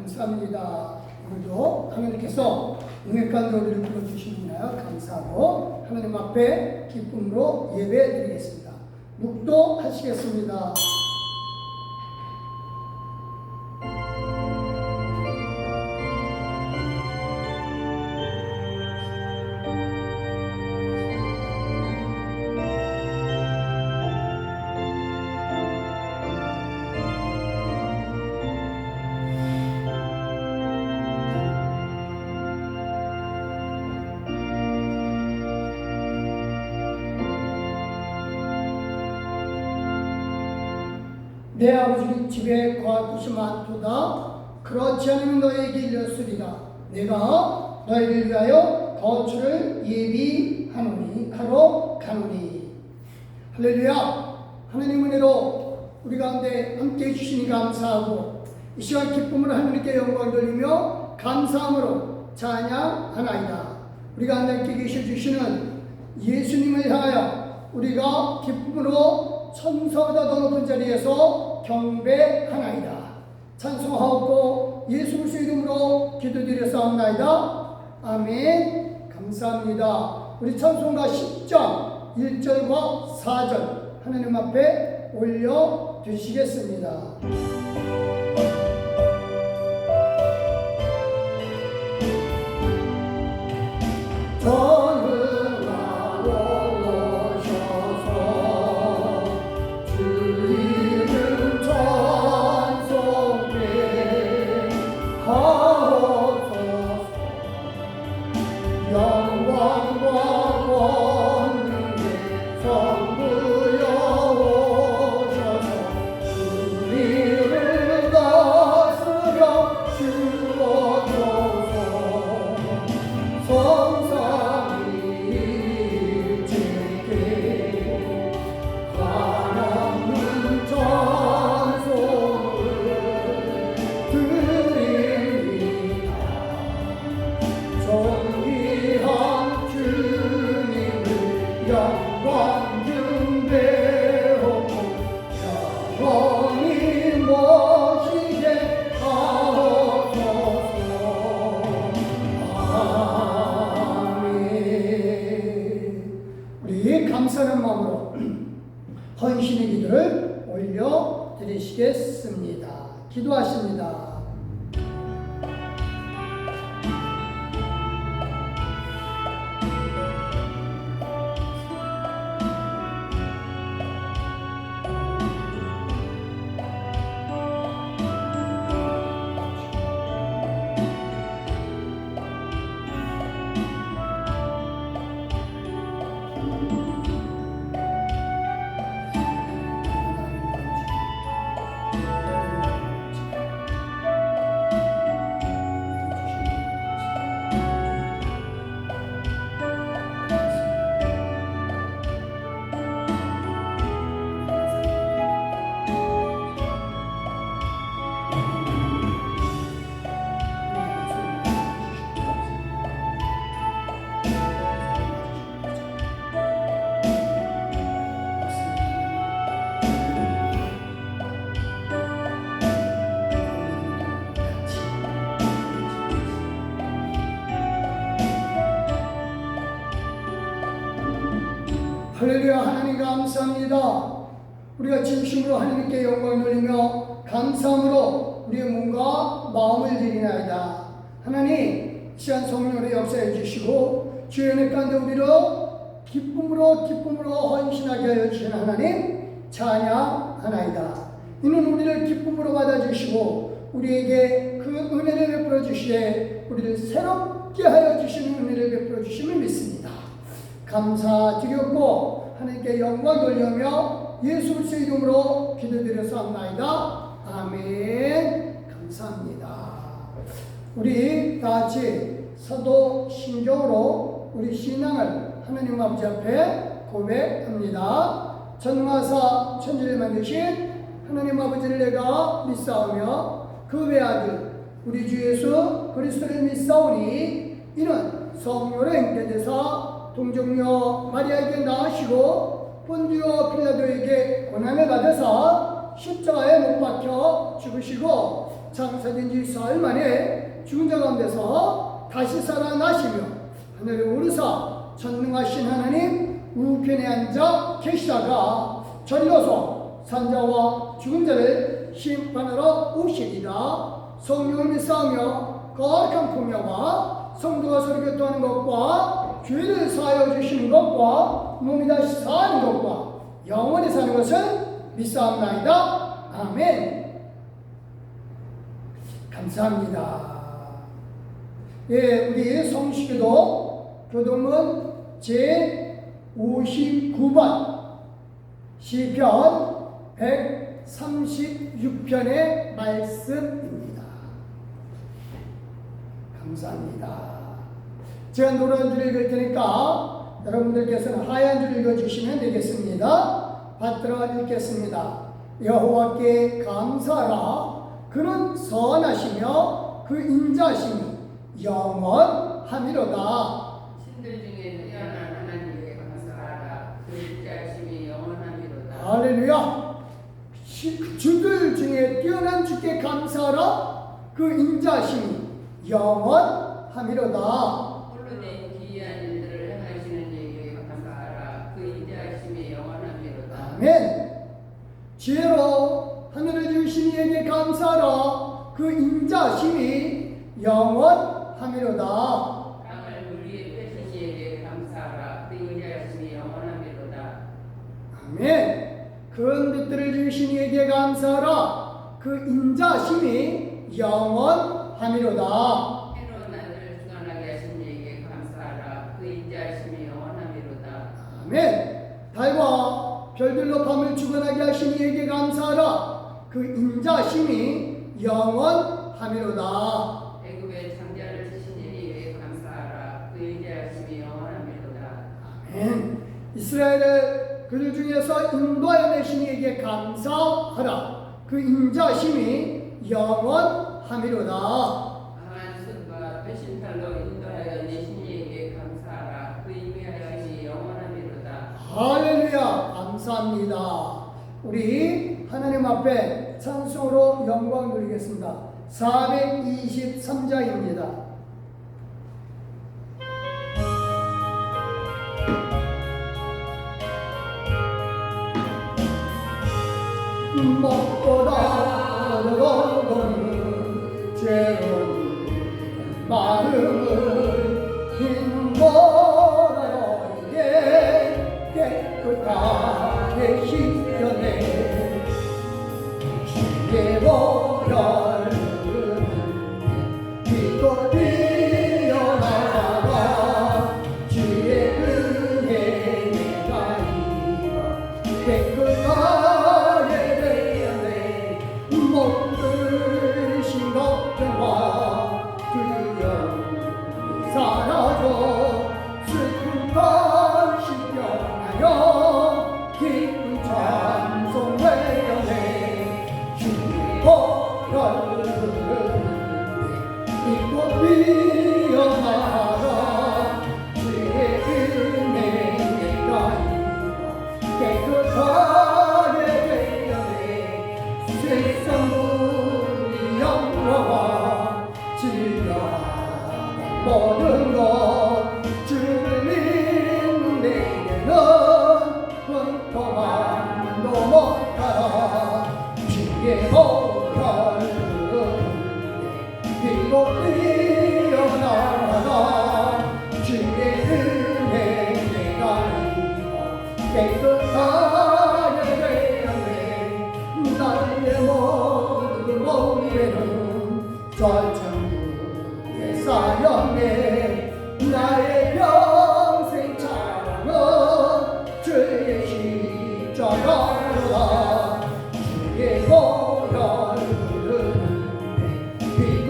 감사합니다. 오늘도 하나님께서 은혜 가운데 우리를 불러주시느라 감사하고 하나님 앞에 기쁨으로 예배 드리겠습니다. 묵도하시겠습니다. 내 아버지 집에 거할 곳이 많도다. 그렇지 않으면 너에게 일렀으리라. 내가 너희를 위하여 거처를 예비하노니 가로 가노니. 할렐루야. 하나님 은혜로 우리 가운데 함께 해주시니 감사하고 이 시간 기쁨으로 하나님께 영광 돌리며 감사함으로 찬양하나이다. 우리 가운데 함께 계셔주시는 예수님을 향하여 우리가 기쁨으로 천사보다 더 높은 자리에서 경배하나이다. 찬송하옵고 예수 그리스도의 이름으로 기도드렸사옵나이다. 아멘. 감사합니다. 우리 찬송가 10장 1절과 4절 하나님 앞에 올려두시겠습니다. 감사하는 마음으로 헌신의 기도를 올려드리시겠습니다. 기도하십니다. 할렐루야. 하나님 감사합니다. 우리가 진심으로 하나님께 영광을 돌리며 감사함으로 우리의 몸과 마음을 드리나이다. 하나님 시간 성령으로 역사해 주시고 주의 은혜 가운데 우리를 기쁨으로 헌신하게 하여 주신 하나님 찬양하나이다. 이는 우리를 기쁨으로 받아주시고 우리에게 그 은혜를 베풀어 주시되 우리를 새롭게 하여 주시는 은혜를 베풀어 주심을 믿습니다. 감사드렸고 하나님께 영광 돌리며 예수 그리스도의 이름으로 기도드렸사옵나이다. 아멘. 감사합니다. 우리 다같이 사도신경으로 우리 신앙을 하나님 아버지 앞에 고백합니다. 전능하사 천지를 만드신 하나님 아버지를 내가 믿사오며 그 외아들 우리 주 예수 그리스도를 믿사오니 이는 성령으로 잉태되사 동정녀 마리아에게 낳으시고 본디오 필라도에게 고난을 받으사 십자가에 못 박혀 죽으시고 창세된 지 사흘 만에 죽은 자 가운데서 다시 살아나시며 하늘에 오르사 전능하신 하나님 우편에 앉아 계시다가 저리로서 산자와 죽은 자를 심판하러 오시리라. 성령을 믿사하며 거룩한 풍요와 성도가 서로 교통하는 것과 죄를 사하여 주시는 것과 몸이 다시 사는 것과 영원히 사는 것을 믿사옵나이다. 아멘. 감사합니다. 예, 우리 성시교도 교동문 제 59번 시편 136편의 말씀입니다. 감사합니다. 제가 노래 한 줄 읽을 테니까 여러분들께서는 하얀 줄 읽어주시면 되겠습니다. 받들어 읽겠습니다. 여호와께 감사하라. 그는 선하시며 그 인자심이 영원하미로다. 신들 중에 뛰어난 하나님께 감사하라. 그 인자심이 영원하미로다. 할렐루야. 주들 중에 뛰어난 주께 감사하라. 그 인자심이 영원하미로다. 홀로 된 기이한 일들을 행하시는 이에게 감사하라. 그 인자심이 영원하미로다. 아멘. 지혜로 하늘을 주신 이에게 감사하라. 그 인자심이 영원하미로다. 땅을 물 위에 펴신 이에게 감사하라. 그 인자심이 영원하미로다. 아멘. 그런 빛들을 주신 이에게 감사하라. 그 인자심이 영원하미로다. 해로운 날을 주관하게 하신 이에게 감사하라. 그 인자심이 영원하미로다. 아멘. 달과 별들로 밤을 주관하게 하신 이에게 감사하라. 그 인자심이 영원하미로다. 애굽의 장자를 치신 이에게 감사하라. 그 인자심이 영원하미로다. 아멘. 이스라엘을 그들 중에서 인도하여 내신 이에게 감사하라. 그 인자심이 영원하미로다. 강한 손과 배신팔로 인도하여 내신 이에게 감사하라. 그 인자심이 영원하미로다. 할렐루야. 감사합니다. 우리 하나님 앞에 찬송으로 영광 드리겠습니다. 423자입니다. 먹보다 더러운 죄로운 마음을 인보라 너에게 깨끗하게 씻겨내 주의 보혈 빛도 피어나가 주의 은혜 내가 입어 깨끗하게 되었네. 모든 걱정과 두려움이 사라져 슬픈 것 신령하여 기쁜 찬송 외연해 주의 보혈 빛도 피어나가 주의 은혜 내가 입어 깨끗하게 되었네. 세상 모든 영광과 즐거운 모든 것 주를 믿는 내게는 흠터만도 못하라. 주의 보혈 빛도 피어나라. 주의 은혜 내가 입어 깨끗하게 되었네. 나의 모든 몸에는 절정의 사형에 나의 평생 자랑은 주의 십자가로다. 주의 보혈 빛도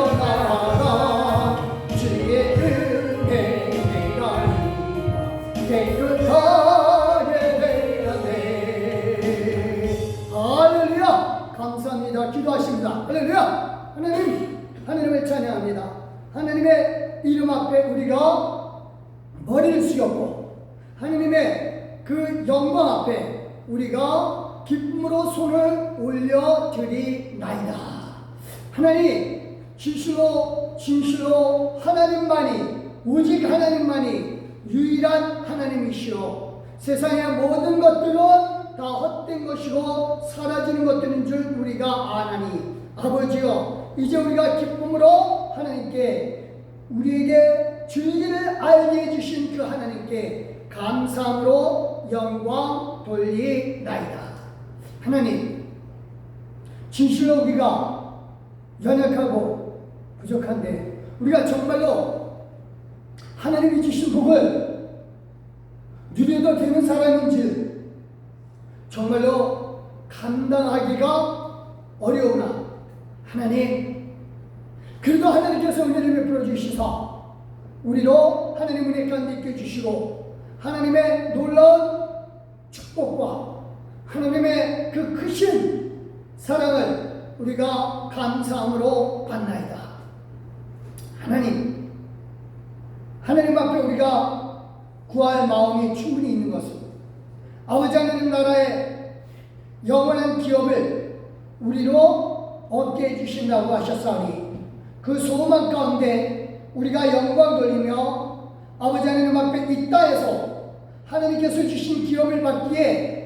피어나라. 주의 은혜 내가 입어 깨끗하게 되었네. 할렐루야. 감사합니다. 기도하십니다. 할렐루야. 하나님을 찬양합니다. 하나님의 이름 앞에 우리가 머리를 숙였고 하나님의 그 영광 앞에 우리가 기쁨으로 손을 올려드리나이다. 하나님, 진실로 하나님만이, 오직 하나님만이 유일한 하나님이시오. 세상의 모든 것들은 다 헛된 것이고 사라지는 것들인 줄 우리가 아나니, 아버지여, 이제 우리가 기쁨으로 하나님께, 우리에게 진리를 알게 해주신 그 하나님께 감사함으로 영광 돌리나이다. 하나님, 진실로 우리가 연약하고 부족한데 우리가 정말로 하나님이 주신 복을 누려도 되는 사람인지 정말로 감당하기가 어려우나, 하나님, 그래도 하나님께서 은혜를 베풀어 주시사 우리로 하나님 은혜 가운데 있게 해주시고 하나님의 놀라운 축복과 하나님의 그 크신 사랑을 우리가 감사함으로 받나이다. 하나님 앞에 우리가 구할 마음이 충분히 있는 것은 아버지 하나님 나라의 영원한 기업을 우리로 얻게 해주신다고 하셨사오니, 그 소망 가운데 우리가 영광 돌리며 아버지 하나님 앞에 이 땅에서 하나님께서 주신 기업을 받기에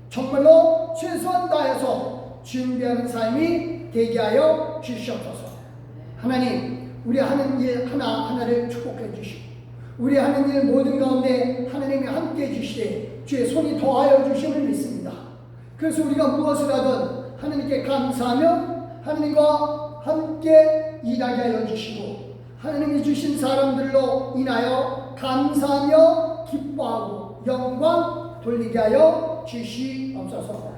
정말로 최선을 다해서 준비하는 삶이 되게 하여 주시옵소서. 하나님, 우리 하는 일 하나하나를 축복해 주시고 우리 하는 일 모든 가운데 하나님이 함께 해주시되 주의 손이 더하여 주심을 믿습니다. 그래서 우리가 무엇을 하든 하나님께 감사하며 하나님과 함께 일하게 하여 주시고 하나님이 주신 사람들로 인하여 감사하며 기뻐하고 영광 돌리게 하여 주시옵소서.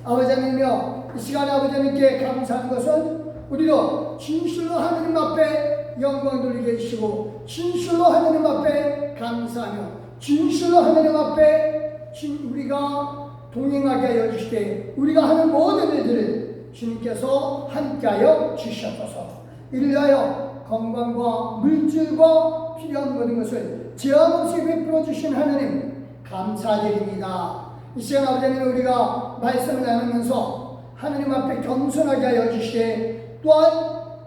아버지 하나님이여, 이 시간에 아버지 하나님께 감사하는 것은 우리로 진실로 하나님 앞에 영광 돌리게 해주시고 진실로 하나님 앞에 감사하며 진실로 하나님 앞에 우리가 동행하게 하여 주시되 우리가 하는 모든 일들을 주님께서 함께하여 주시옵소서. 이를 위하여 건강과 물질과 필요한 모든 것을 제한 없이 베풀어 주신 하나님 감사드립니다. 이 시간 아버지 하나님, 우리가 말씀을 나누면서 하나님 앞에 겸손하게 하여 주시되 또한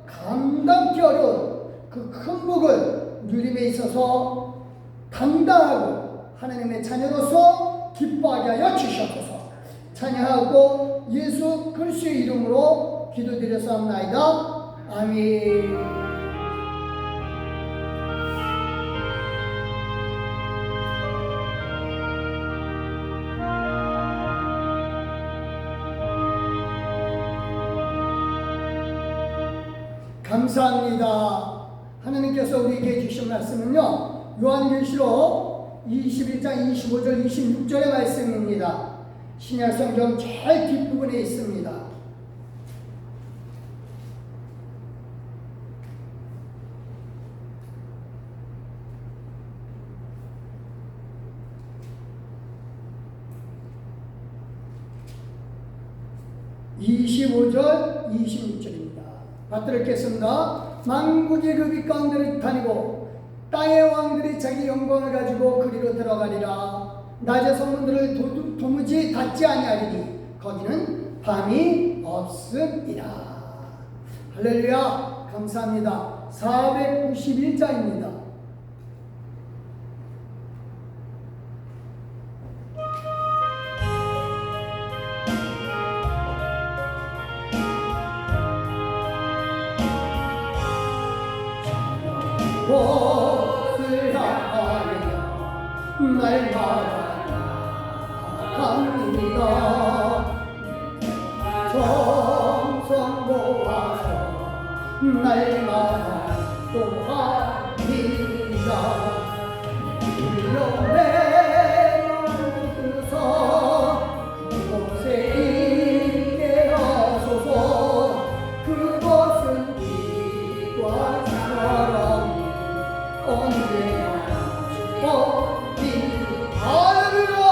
감당기 어려운 그 큰 복을 누림에 있어서 당당하고 하나님의 자녀로서 기뻐하게 하여 주시옵소서. 찬양하고 예수 그리스도의 이름으로 기도드렸사옵나이다. 아멘. 감사합니다. 하나님께서 우리에게 주신 말씀은요, 요한계시록 21장 25절 26절의 말씀입니다. 신약성경 제일 뒷부분에 있습니다. (25절) 26절입니다. 받들어 읽겠습니다. 만국이 그 빛 가운데를 다니고 땅의 왕들이 자기 영광을 가지고 그리로 들어가리라. 낮의 성문들을 도무지 닫지 아니하리니 거기는 밤이 없음이라. 할렐루야. 감사합니다. 491장입니다. 곳을 향하여 날마다 갑니다. 정성 모아서 날마다 또합니다. 일렁매어서 그곳에 있게 하소서. 그곳은 빛과 사랑 언제나 어디 할렐루야.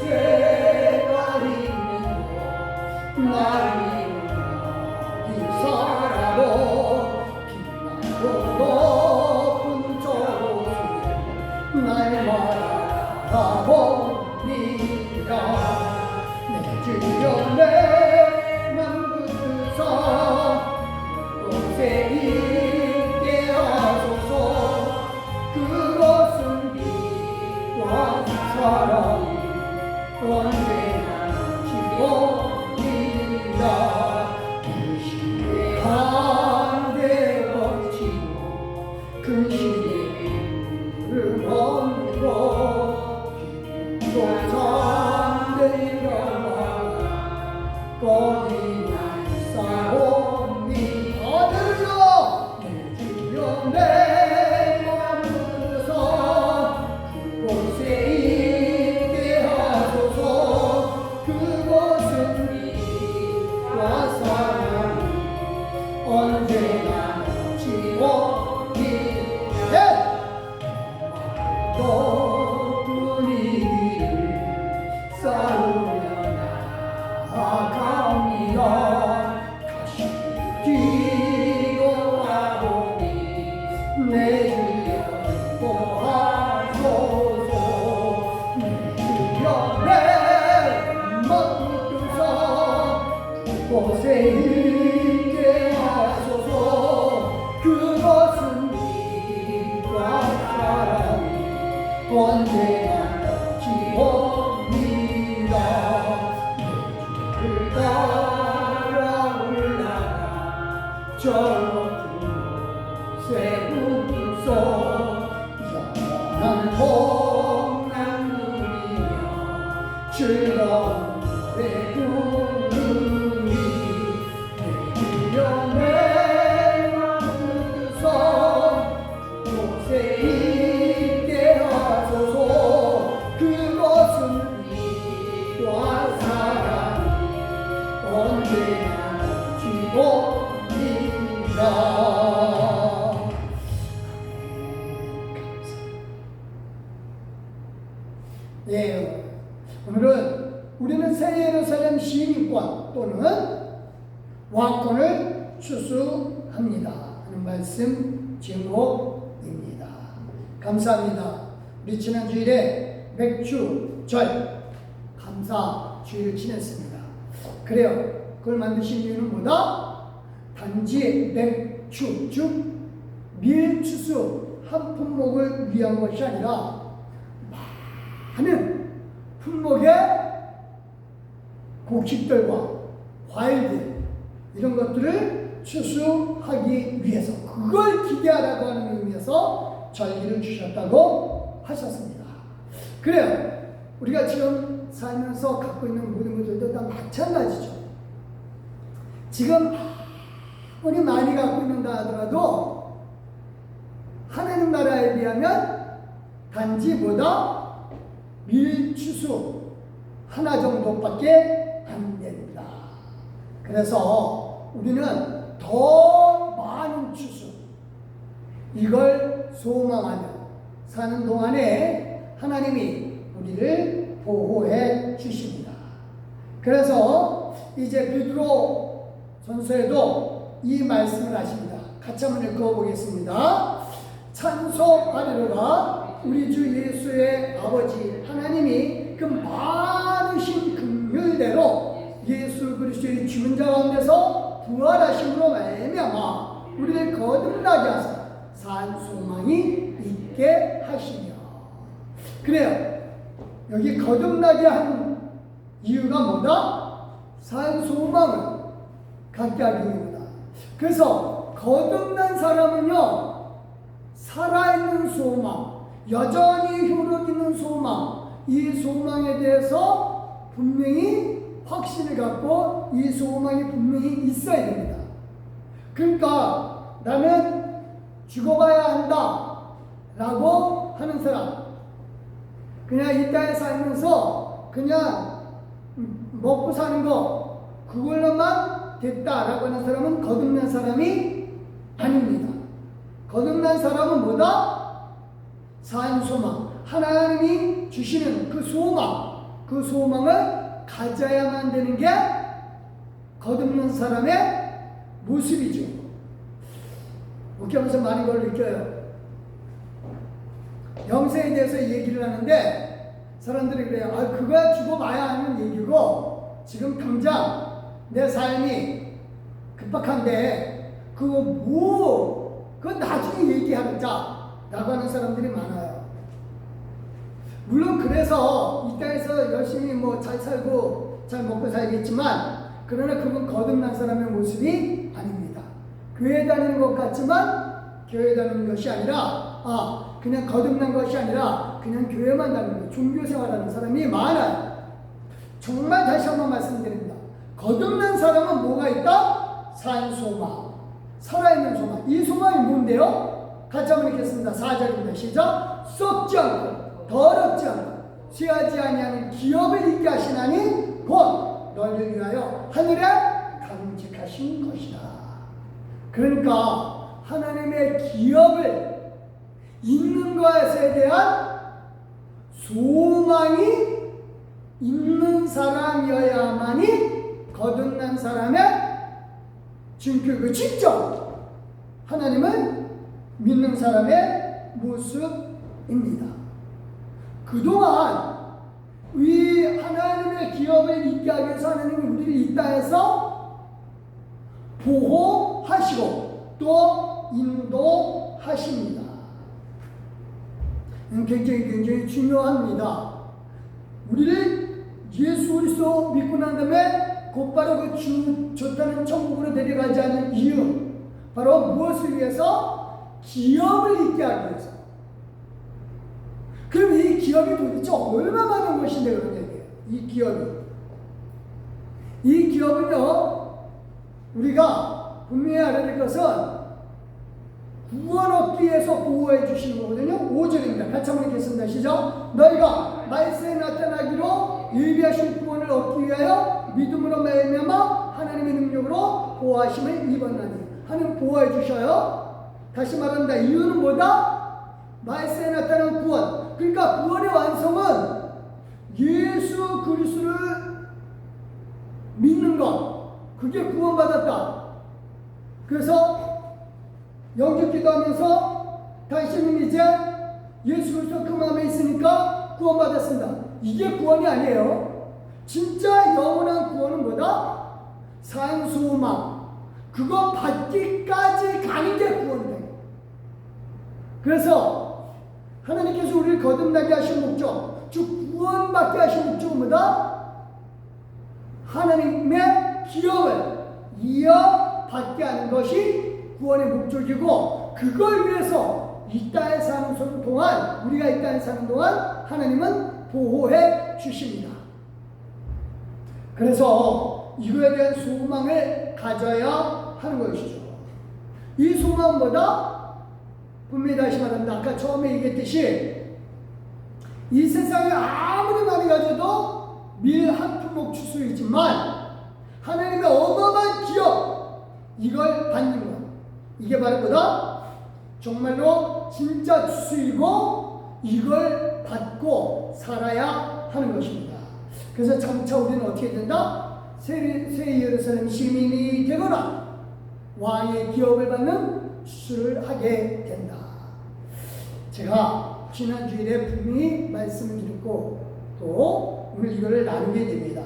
죄가 있는 나를 이 사랑으로 빛나고 높은 저곳에 날마다 가봅니다. 언제나 넘치고 미래 또 분위기를 쌓으며 나아갑니다. 다시 뒤돌아보니 내 주여 보아소서. 내 주여 내 멈춰서 그곳에 있게 하소서. 그것은 빛과 사랑이 언제나 넘치옵니다. 내 주를 따라 올라가 저 높은 곳에 웃소. 영원한 복락 누리며 즐거운 노래 부르리. 내 주여 내 마음을 뜨서 그곳에 있게 하소서. 그것은 빛과 사랑이 언제나 넘치옵니다. 예, 오늘은 우리는 새 예루살렘 시민권 또는 왕권을 추수합니다 하는 말씀 제목입니다. 감사합니다. 우리 지난 주일에 맥주절 감사 주일을 지냈습니다. 그래요. 그걸 만드신 이유는 뭐다? 단지 맥주 즉 밀추수 한 품목을 위한 것이 아니라 많은 품목의 곡식들과 과일들 이런 것들을 추수하기 위해서 그걸 기대하라고 하는 의미에서 절기를 주셨다고 하셨습니다. 그래요. 우리가 지금 살면서 갖고 있는 모든 것들도 다 마찬가지죠. 지금 우리 많이 갖고 있는다 하더라도 하나님 나라에 비하면 단지 뭐다? 밀추수 하나 정도밖에 안 됩니다. 그래서 우리는 더 많은 추수 이걸 소망하며 사는 동안에 하나님이 우리를 보호해 주십니다. 그래서 이제 베드로 전서에도 이 말씀을 하십니다. 같이 한번 읽어보겠습니다. 찬송하리로다. 우리 주 예수의 아버지 하나님이 그 많으신 긍휼대로 예수 그리스도의 죽은 자 가운데서 부활하심으로 말미암아 우리를 거듭나게 하사 산 소망이 있게 하시며. 그래요. 여기 거듭나게 한 이유가 뭐다? 산 소망을 갖게 하기 위함이다. 그래서 거듭난 사람은요 살아있는 소망, 여전히 효력 있는 소망, 이 소망에 대해서 분명히 확신을 갖고 이 소망이 분명히 있어야 됩니다. 그러니까 나는 죽어봐야 한다 라고 하는 사람, 그냥 이 땅에 살면서 그냥 먹고 사는 거 그걸로만 됐다라고 하는 사람은 거듭난 사람이 아닙니다. 거듭난 사람은 뭐다? 산 소망, 하나님이 주시는 그 소망, 그 소망을 가져야만 되는 게 거듭난 사람의 모습이죠. 목회하면서 많은 걸 느껴요. 영생에 대해서 얘기를 하는데 사람들이 그래요. 아, 그거야 죽어봐야 하는 얘기고 지금 당장 내 삶이 급박한데 그거 나중에 얘기하자 라고 하는 사람들이 많아요. 물론 그래서 이 땅에서 열심히 뭐 잘 살고 잘 먹고 살겠지만 그러나 그건 거듭난 사람의 모습이 아닙니다. 교회 다니는 것 같지만 교회 다니는 것이 아니라 그냥 거듭난 것이 아니라 그냥 교회만 다니는 거, 종교생활하는 사람이 많아요. 정말 다시 한번 말씀드립니다. 거듭난 사람은 뭐가 있다? 산 소망, 살아있는 소망. 이 소망이 뭔데요? 같이 한번 읽겠습니다. 4절입니다. 시작. 썩지 않고 더럽지 않고 쇠하지 아니하는 기업을 있게 하시나니 곧 너희를 위하여 하늘에 강직하신 것이다. 그러니까 하나님의 기업을 있는 것에 대한 소망이 있는 사람이어야만이 거듭난 사람의 증표고 직접 하나님을 믿는 사람의 모습입니다. 그동안 이 하나님의 기업을 있게 하기 위해서 하나님은 우리를 이 땅에서 보호하시고 또 인도하십니다. 굉장히 중요합니다. 우리를 예수 그리스도 믿고 난 다음에 곧바로 그 주 좋다는 천국으로 데려가지 않은 이유, 바로 무엇을 위해서? 기업을 있게 하기 위해서. 그럼 이 기업이 도대체 얼마 많은 것인데 그런 얘기예요. 이 기업은요, 우리가 분명히 알아야 될 것은 구원 얻기 위해서 보호해 주시는 거거든요. 5절입니다. 같이 한번 읽겠습니다. 시작. 너희가 말세에 나타나기로 예비하신 구원을 얻기 위하여 믿음으로 말미암아 하나님의 능력으로 보호하심을 입었나니. 하나님 보호해 주셔요. 다시 말한다. 이유는 뭐다? 말세에 나타난 구원. 그러니까 구원의 완성은 예수 그리스도를 믿는 것. 그게 구원받았다. 그래서 영접 기도하면서 당신은 이제 예수 그리스도 그 마음에 있으니까 구원받았습니다. 이게 구원이 아니에요. 진짜 영원한 구원은 뭐다? 산소망. 그거 받기까지 가는 게 구원이에요. 그래서 하나님께서 우리를 거듭나게 하신 목적, 즉 구원받게 하신 목적은 뭐다? 하나님의 기업을 이어받게 하는 것이 구원의 목적이고, 그걸 위해서 이 땅에 사는 동안, 우리가 이 땅에 사는 동안 하나님은 보호해 주십니다. 그래서 이거에 대한 소망을 가져야 하는 것이죠. 이 소망은 뭐다? 분명히 다시 말합니다. 아까 처음에 얘기했듯이 이 세상에 아무리 많이 가져도 밀 한 품목 줄 수 있지만 하나님의 어마어마한 기업, 이걸 받는 것, 이게 바로 뭐다? 정말로 진짜 주수이고 이걸 받고 살아야 하는 것입니다. 그래서 점차 우리는 어떻게 된다? 새 예루살렘 시민이 되거나 왕의 기업을 받는 주수를 하게 된다. 제가 지난 주일에 분명히 말씀을 드렸고 또 오늘 이거를 나누게 됩니다.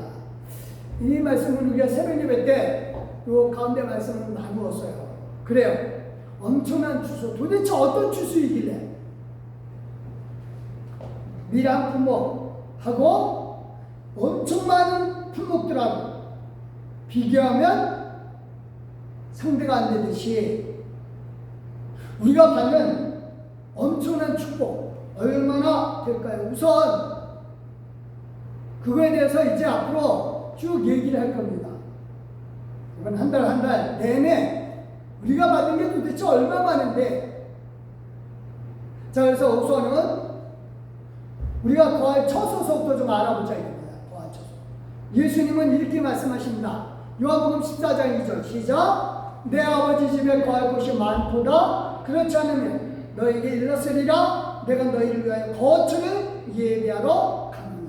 이 말씀은 우리가 새벽 예배 때 요 가운데 말씀을 나누었어요. 그래요. 엄청난 주수. 도대체 어떤 주수이길래 밀 한 품목하고 엄청 많은 품목들하고 비교하면 상대가 안 되듯이 우리가 받는 엄청난 축복 얼마나 될까요? 우선 그거에 대해서 이제 앞으로 쭉 얘기를 할 겁니다. 이번 한 달 내내 우리가 받은 게 도대체 얼마 많은데, 자, 그래서 우선은 우리가 거할 처소서부터 좀 알아보자 이겁니다. 거할 처소. 예수님은 이렇게 말씀하십니다. 요한복음 14장 2절 시작. 내 아버지 집에 거할 곳이 많도다. 그렇지 않으면 너에게 일렀으리라. 내가 너희를 위하여 거처를 예비하러 가노니.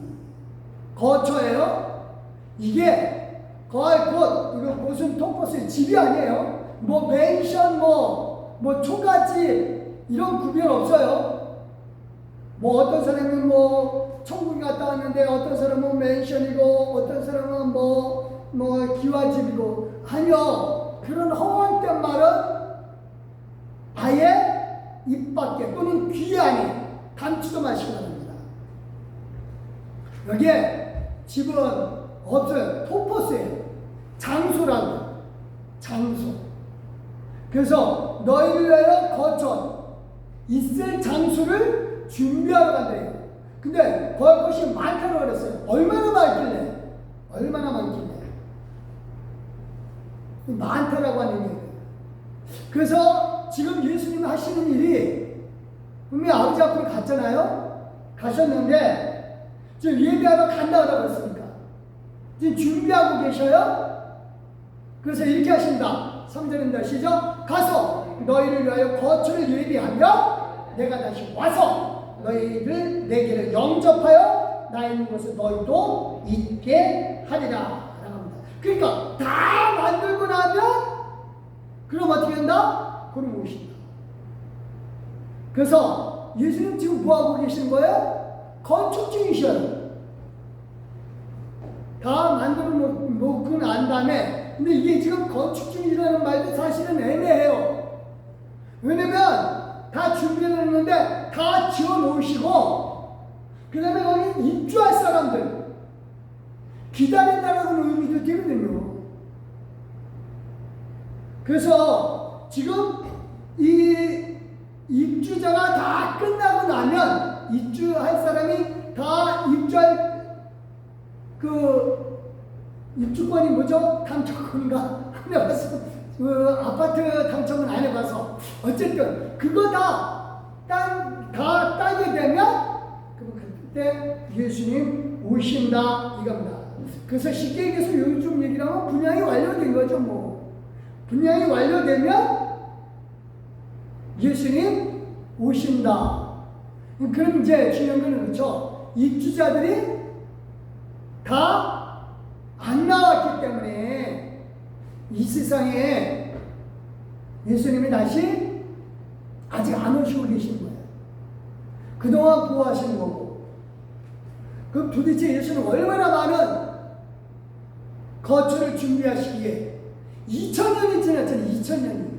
거처예요. 이게 거할 곳, 이거 무슨 통버스 집이 아니에요. 뭐 맨션, 뭐 초가집 이런 구별 없어요. 뭐 어떤 사람은 뭐 천국에 갔다 왔는데 어떤 사람은 맨션이고 어떤 사람은 뭐 기와집이고, 아니요. 그런 허황된 말은 아예 입 밖에 또는 귀 안에 담지도 마시기 바랍니다. 여기에 집은 없어요. 토포스예요. 장소라고. 장소. 그래서 너희를 위하여 거처, 있을 장소를 준비하러 간대요. 근데 거할 것이 많다고 그랬어요. 얼마나 많길래? 얼마나 많길래? 많다라고 하는 얘기예요. 그래서 지금 예수님이 하시는 일이 분명히 아버지 앞으로 갔잖아요. 가셨는데 지금 예배하러 간다고 그랬으니까 지금 준비하고 계셔요. 그래서 이렇게 하십니다. 3절입니다. 시작. 가서 너희를 위하여 거처를 예비하며 내가 다시 와서 너희를 내게를 영접하여 나 있는 곳에 너희도 있게 하리라 라고 합니다. 그러니까 다 만들고 나면 그럼 어떻게 한다? 그럼 오신다. 그래서 예수님 지금 뭐하고 계시는 거예요? 건축 중이셔요. 다 만들어 놓고 난 다음에, 근데 이게 지금 건축 중이라는 말도 사실은 애매해요. 왜냐면 다 준비해놨는데 다 지어놓으시고 그 다음에 거기 입주할 사람들 기다린다는 의미도 되거든요. 그래서 지금 이 입주자가 다 끝나고 나면 입주할 사람이 다 입주할 그 입주권이 뭐죠? 당첨인가? 안 해봐서 그 아파트 당첨은 안 해봐서 어쨌든 그거 다 따게 되면 그때 예수님 오신다 이겁니다. 그래서 쉽게 얘기해서 요즘 얘기라면 분양이 완료된 거죠. 뭐 분양이 완료되면 예수님 오신다. 그럼 이제 중요한 건 그렇죠. 입주자들이 다 안 나왔기 때문에 이 세상에 예수님이 다시 아직 안 오시고 계신 거예요. 그동안 보호하시는 거고. 그럼 도대체 예수는 얼마나 많은 거처를 준비하시기에 2000년이 지났잖아요. 2000년이.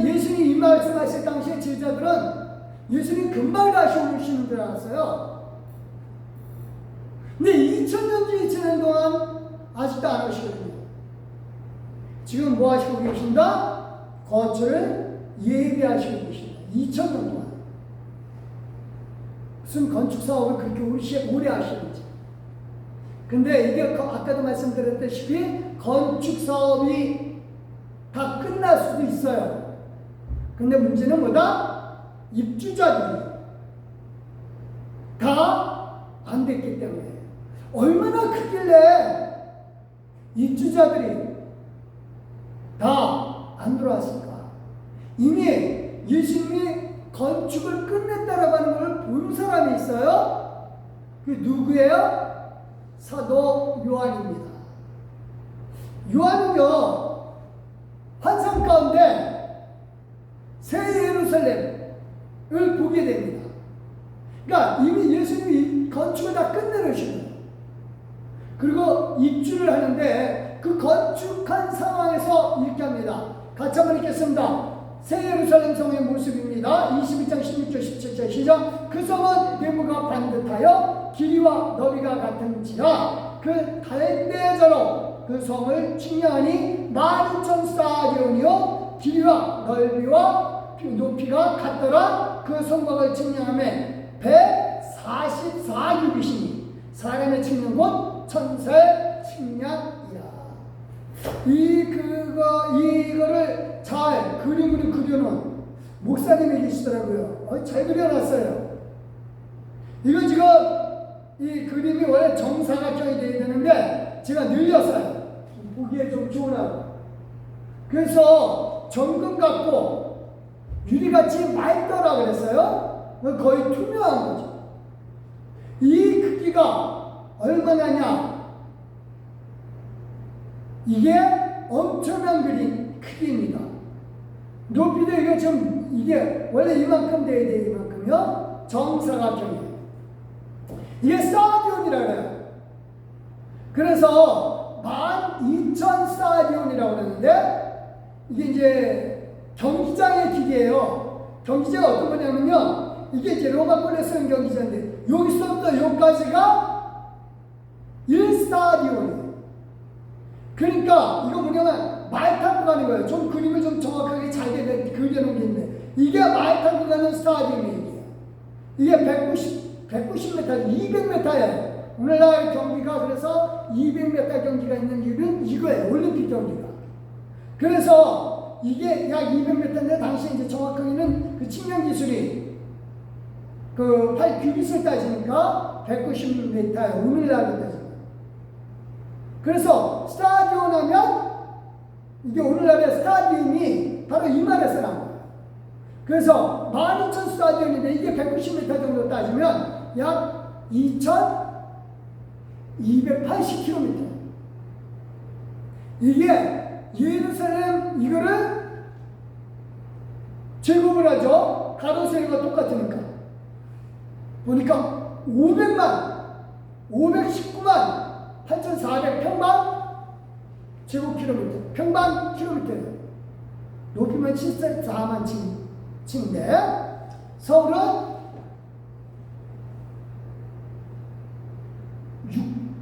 예수님 이 말씀하실 당시에 제자들은 예수님 금방 다시 오시는 줄 알았어요. 근데 2000년쯤이 지난 동안 아직도 안 오시거든요. 지금 뭐 하시고 계신다? 거처를 예비하시고 계신다. 2000년 동안. 무슨 건축 사업을 그렇게 오래 하시는지. 근데 이게 아까도 말씀드렸다시피 건축 사업이 다 끝날 수도 있어요. 근데 문제는 뭐다? 입주자들이 다 안 됐기 때문에. 얼마나 크길래 입주자들이 다 안 들어왔을까? 이미 예수님이 건축을 끝냈다라고 하는 걸 본 사람이 있어요. 그게 누구예요? 사도 요한입니다. 요한은요, 환상 가운데 새 예루살렘을 보게 됩니다. 그러니까 이미 예수님이 건축을 다 끝내놓으시고 그리고 입주를 하는데 그 건축한 상황에서 이렇게 합니다. 같이 한번 읽겠습니다. 새 예루살렘 성의 모습입니다. 22장 16절 17절 시작. 그 성은 네모가 반듯하여 길이와 너비가 같은지라 그 달대저로 그 성을 측량하니 12,000 스타디온이요 길이와 넓이와 높이가 같더라. 그 성곽을 측량하며 144규빗이니 사람의 측량 곧 천사의 측량이라. 이거를 잘 그림으로 그려놓은 목사님이 계시더라고요. 잘 그려놨어요. 이거 지금 이 그림이 원래 정사각형이 되어야 되는데 제가 늘렸어요. 보기에 좀 좋으라고. 그래서 정금 같고 유리같이 맑더라 그랬어요. 거의 투명한 거죠. 이 크기가 얼마나냐? 이게 엄청난 그림 크기입니다. 높이도 이게 좀 이게 원래 이만큼 돼야 돼. 이만큼요. 정사각형이에요. 이게 스타디온이라고 해요. 그래서 12,000 스타디온이라고 그러는데 이게 이제 경기장의 기계예요. 경기장이 어떤 거냐면요. 이게 이제 로마골에 쓰는 경기장인데 여기서부터 여기까지가 1스타디온이에요. 그러니까 이거 뭐냐면 말 타고 가는 거예요. 좀 그림을 좀 정확하게 잘 그려놓은 게 있네. 이게 말 타고 가는 스타디움이에요. 이게 190m, 200m예요. 오늘날 경기가 그래서 200m 경기가 있는 이유는 이거예요. 올림픽 경기가. 그래서 이게 약 200m인데 당시 이제 정확하게는 그 측량 기술이 그 8규빗을 따지니까 190m예요. 오늘날로 따지면. 그래서 스타디온 하면 이게 오늘날의 스타디움이 바로 이 말에서 나온 거예요. 그래서 12,000 스타디움인데 이게 190m 정도 따지면 약 2,280km. 이게 예루살렘 이거를 제곱을 하죠. 가로 세로가 똑같으니까. 보니까 519만 8,400평방 제곱킬로미터, 평방 킬로미터예요. 높이면 74만 층인데 서울은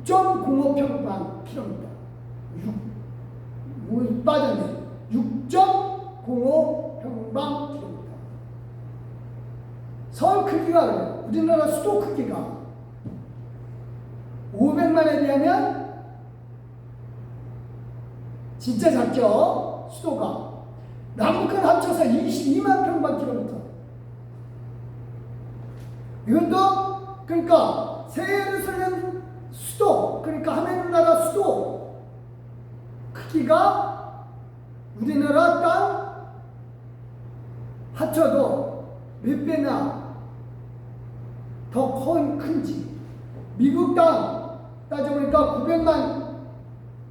6.05평방 킬로미터. 6 빠졌네. 6.05평방 킬로미터. 서울 크기가 그래요. 우리나라 수도 크기가 500만에 비하면 진짜 작죠. 수도가 남북한 합쳐서 22만 평방킬로미터. 이것도 그러니까 세예루살렘 수도, 그러니까 하늘나라 수도 크기가 우리나라 땅 합쳐도 몇 배나 더 큰지. 미국 땅 따져보니까 900만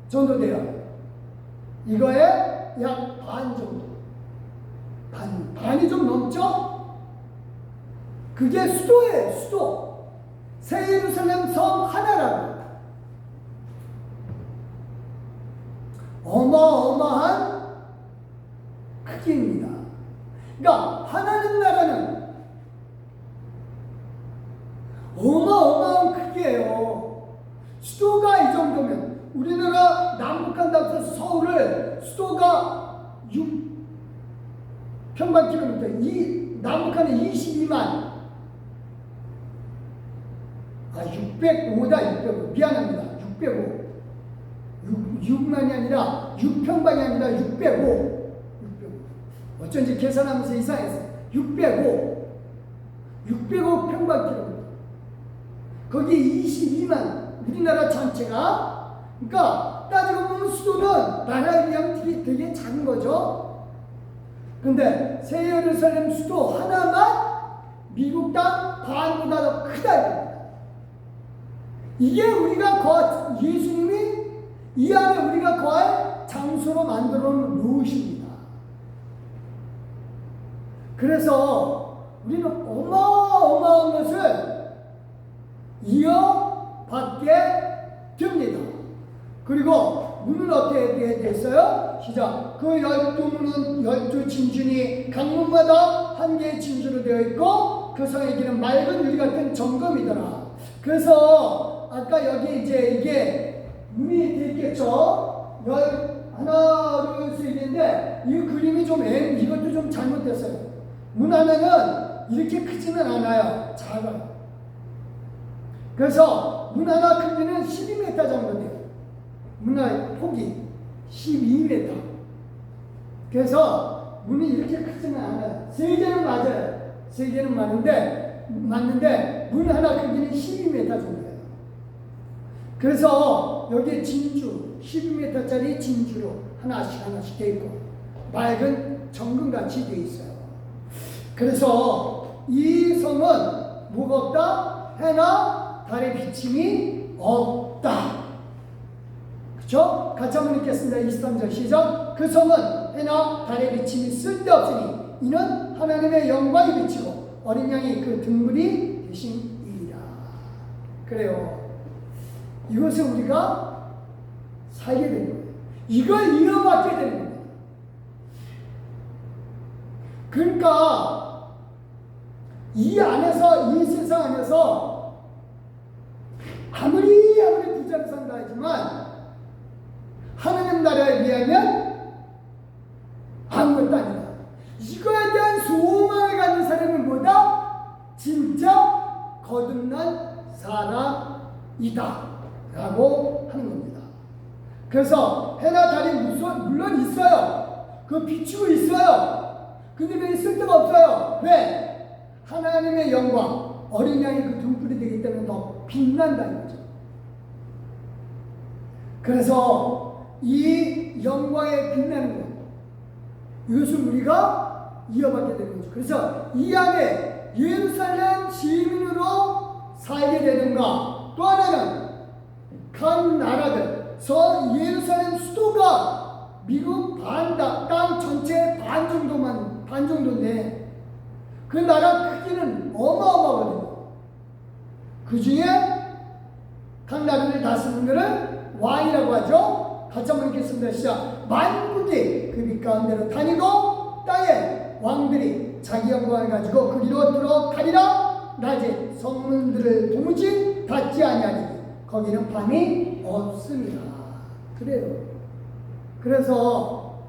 정도 돼요. 이거에 약 반 정도. 반이 좀 넘죠? 그게 수도예요, 수도. 세예루살렘 섬 하나라고. 어마어마한 크기입니다. 그러니까 하나님 나라는 어마어마한 크기예요. 수도가 이 정도면 우리나라 남북한 합쳐서 서울을 수도가 6평방킬로미터, 이 남북한은 22만 605다 605 미안합니다. 605 6만이 아니라 6평방이 아니라 605 어쩐지 계산하면서 이상했어요. 605 평방킬로미터. 거기 22만 우리나라 전체가. 그러니까 따지고 보면 수도는 나라에 비하면 되게 작은 거죠. 근데 세예루살렘 수도 하나만 미국 땅 반보다 더 크다. 이게 우리가 예수님이 이 안에 우리가 거할 장소로 만들어 놓은 것입니다. 그래서 우리는 어마어마한 것을 이어받게 됩니다. 그리고 문은 어떻게 됐어요? 시작. 그 12문은 12진준이 각문마다 한 개의 진주로 되어 있고 그 성의 길은 맑은 유리 같은 점검이더라. 그래서 아까 여기 이제 이게 문이 되어 있겠죠? 하나, 둘, 셋인데 이 그림이 좀 이것도 좀 잘못됐어요. 문 하나는 이렇게 크지는 않아요. 작아요. 그래서 문 하나 크기는 12m 정도 돼요. 문화의 폭이 12m. 그래서 문이 이렇게 크지는 않아요. 세 개는 맞아요. 세 개는 맞는데 문 하나 크기는 12m 정도예요. 그래서 여기에 진주 12m짜리 진주로 하나씩 되어 있고 맑은 정금같이 되어 있어요. 그래서 이 성은 뭐가 없다? 해나 달의 비침이 없다. 그렇죠? 같이 한번 읽겠습니다. 23절 시작. 그 성은 해나 달의 비침이 쓸데없으니 이는 하나님의 영광이 비치고 어린 양이 그 등불이 되심이라. 그래요. 이것을 우리가 살게 되는 거예요. 이걸 이어받게 되는 거예요. 그러니까 이 안에서, 이 세상 안에서 아무리 부자로 산다 하지만 하나님 나라에 비하면 아무것도 아니다. 이거에 대한 소망을 가진 사람은 뭐다? 진짜 거듭난 사람이다 라고 하는 겁니다. 그래서 해나 달이 물론 있어요. 그거 비추고 있어요. 근데 왜 쓸데가 없어요? 왜? 하나님의 영광, 어린 양이 그 등불이 되기 때문에 더 빛난다는 거죠. 그래서 이 영광에 빛나는 것, 이것을 우리가 이어받게 되는 거죠. 그래서 이 안에 예루살렘 시민으로 살게 되는가, 또 하나는 각 나라들, 예루살렘 수도가 미국 땅 전체 반 정도인데 그 나라 크기는 어마어마하거든요. 그 중에 각 나라를 다스리는 것은 왕이라고 하죠. 같이 한번 읽겠습니다. 시작. 만국이 그 빛 가운데로 다니고 땅에 왕들이 자기 영광을 가지고 거기로 들어가리라. 낮에 성문들을 도무지 닫지 아니하니 거기는 밤이 없습니다. 그래요. 그래서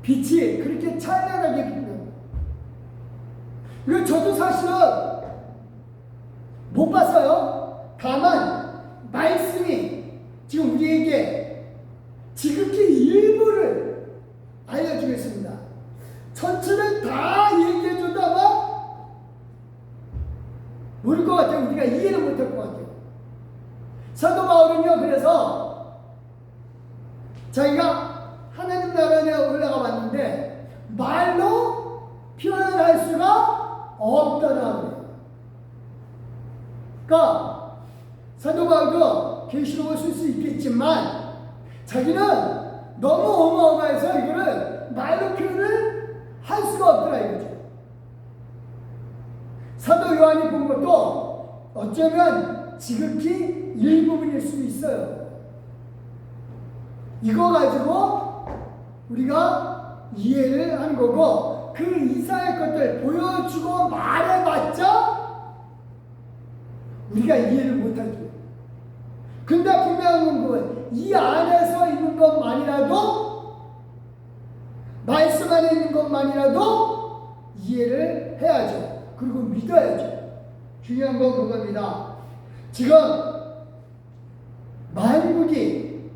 빛이 그렇게 찬란하게 빛나요. 이거 저도 사실은 못 봤어요. 다만 말씀이 지금 우리에게 지극히 일부를 알려주겠습니다. 전체를 다 얘기해줘도 아마 모를 것 같아요. 우리가 이해를 못할 것 같아요. 사도 바울은요, 그래서 자기가 하나님 나라에 올라가 봤는데 말로 표현할 수가 없더라고요. 그러니까 사도 바울도 계시록을 쓸 수 있겠지만 자기는 너무 어마어마해서 이거를 말로 표현을 할 수가 없더라 이거죠. 사도 요한이 본 것도 어쩌면 지극히 일부분일 수도 있어요. 이거 가지고 우리가 이해를 하는 거고, 그 이상의 것들 보여주고 말해봤자 우리가 이해를 못하죠. 근데 분명한 건 이 안에서 있는 것만이라도, 말씀 안에 있는 것만이라도 이해를 해야죠. 그리고 믿어야죠. 중요한 건 그겁니다. 지금 만국이